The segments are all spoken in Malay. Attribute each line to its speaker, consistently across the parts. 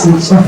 Speaker 1: message.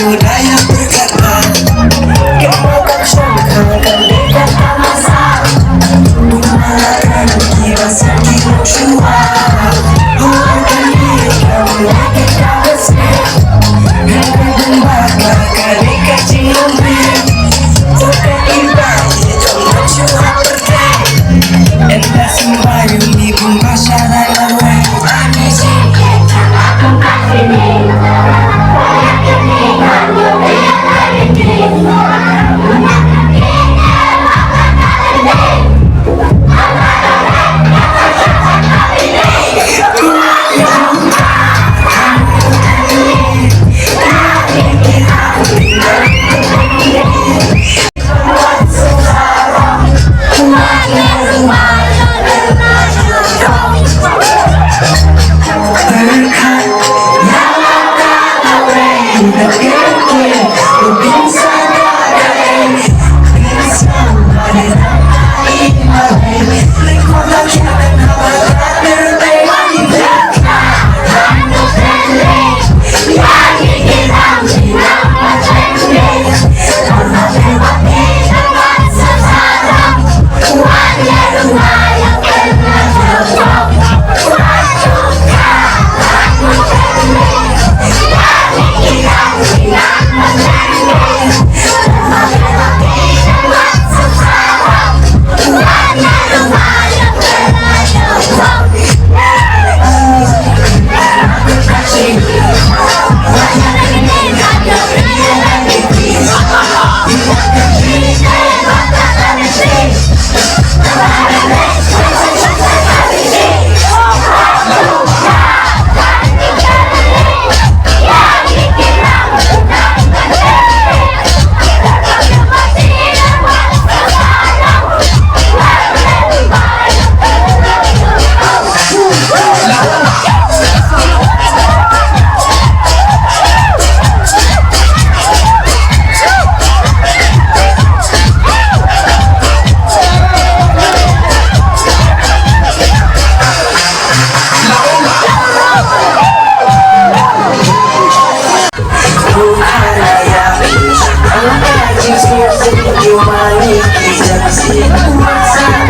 Speaker 1: Budaya berkata, kamu kan sungkan kandidat amasan, bukan kita sedih jua, bukan kamu lagi kawasnya, dengan bakal kali kacing lumpuh, bukan ibadi dalam jua pergi, entah sembayung di bumbu syarat lawe, anisi aku kasih ni.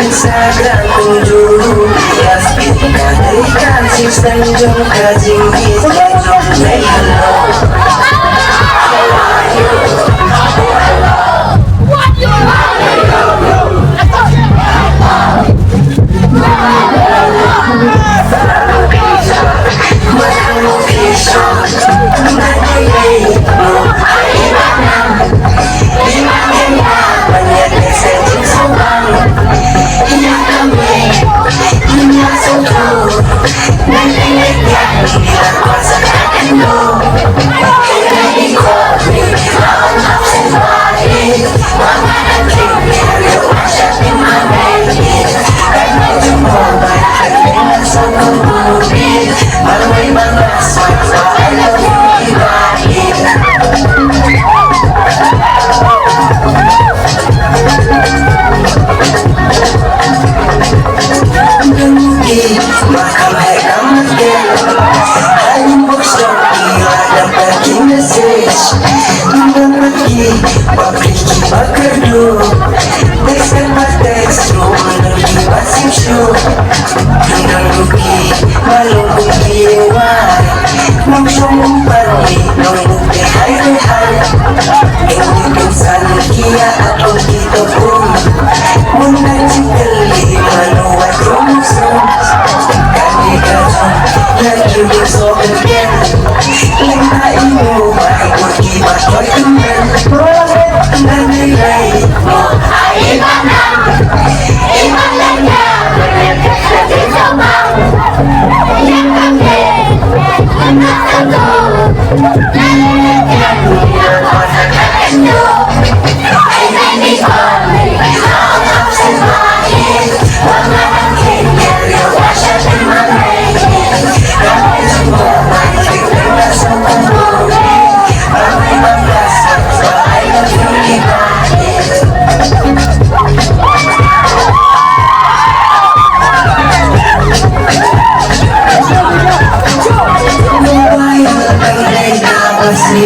Speaker 1: Instagram kunjungi bias kita berikan sistem jom kajing kita jom play hello. Iman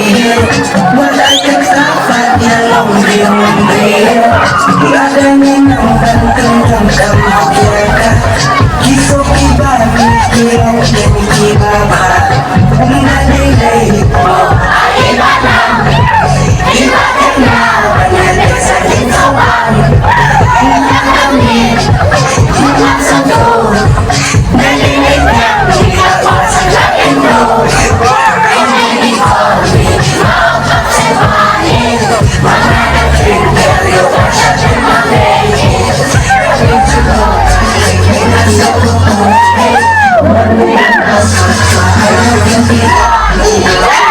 Speaker 1: bihil Wala kang dapat na lumbil-lumbil Laganin ang bantang kamagya ka Giso kiba, mikirong din kibaba Nanilay mo, iba na Iba ka na, panyalit sa gintawan Hindi kami, hindi sa to Nalilig na, ginagawa sa lakin mo Hindi ko, hindi mapagsabahin Mga nagkrinteryo ka sa pinamagin Hindi ko, hindi nasa ko Hindi nasa ko Hindi ko,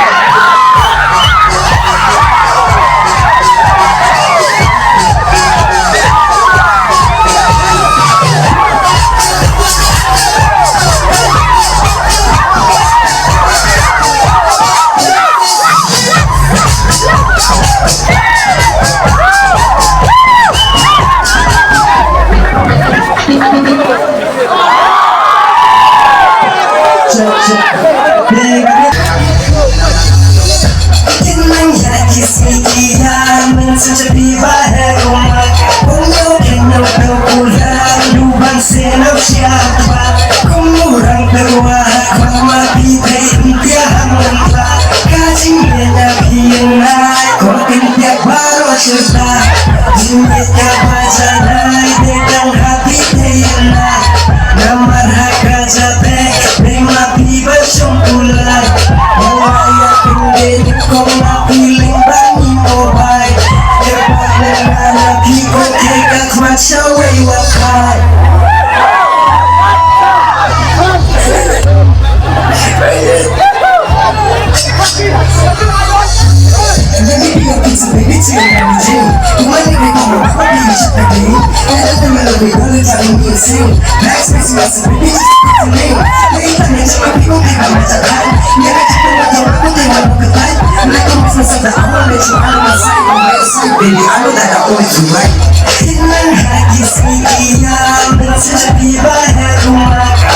Speaker 1: Baby, I know that I always do right. Tingnan hati siya, mensabi bahaya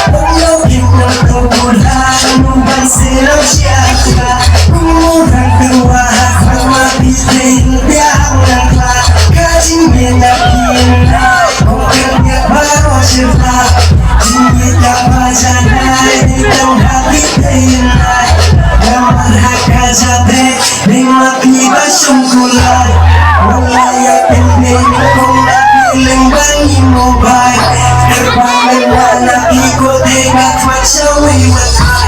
Speaker 1: Paglokin ng tubulan, nubang silaw siya Kumurang tuwahak, magmapitay, biyang ng kla Kajingin na pinay, kung kanya baro siya Jingit na pajanay, ditang hati tayanay Namarhak ka jate, may mapibas yung kulay Malaya piling kung napiling bangi mo ba'y Terpangan na nakikot Ingat magsawi matay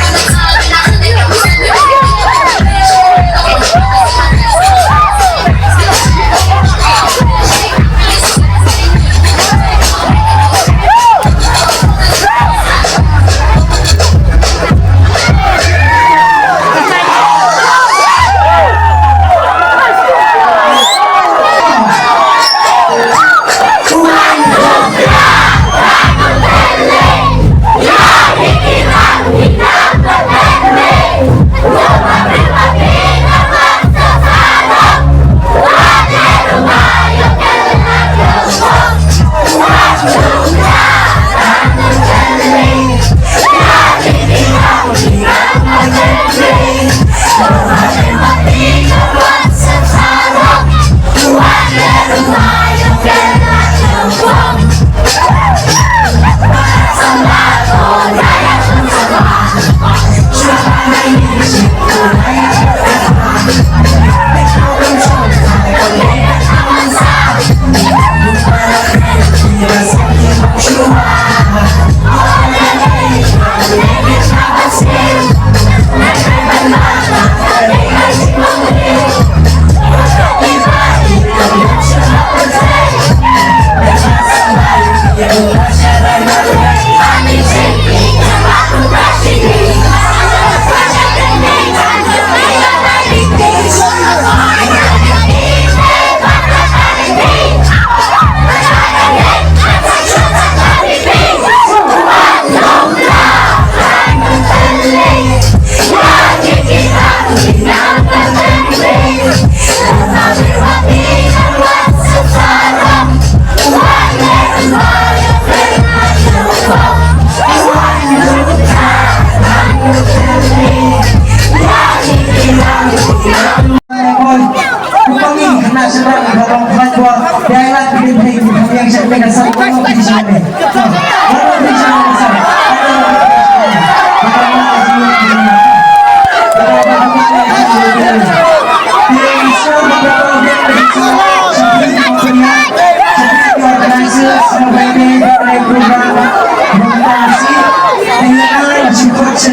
Speaker 2: Yeah!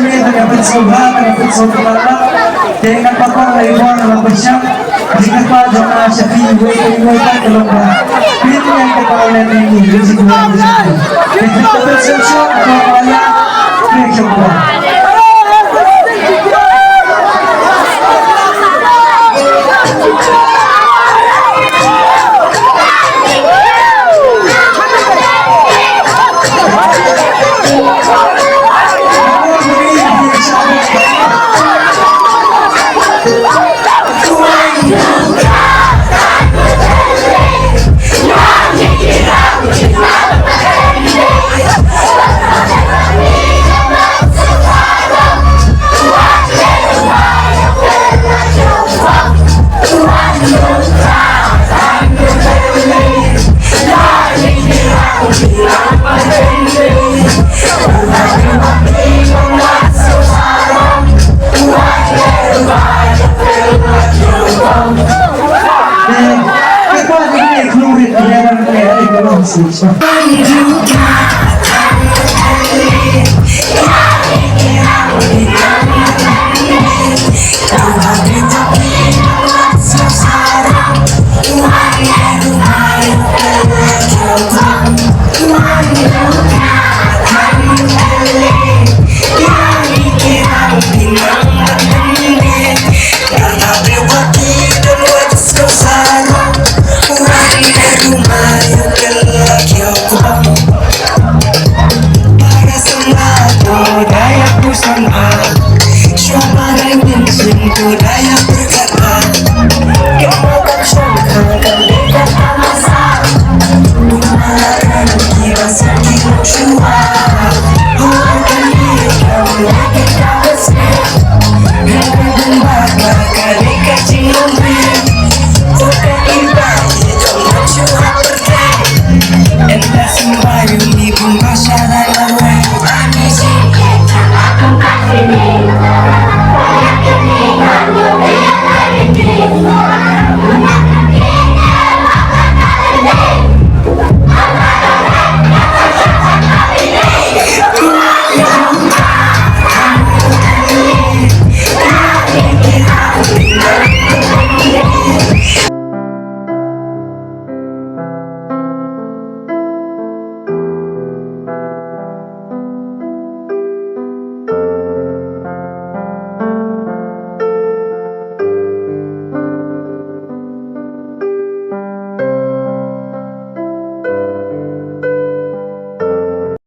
Speaker 2: ini dapat sobat, dapat sobat, dengan pakar lebar dalam bersyak, jika kau jangan sepi, gue kalau pilih yang kepala ini, rezeki gue rezeki. Kita bersensor atau mana, pilih coba. Daya berkata, kau akan sangka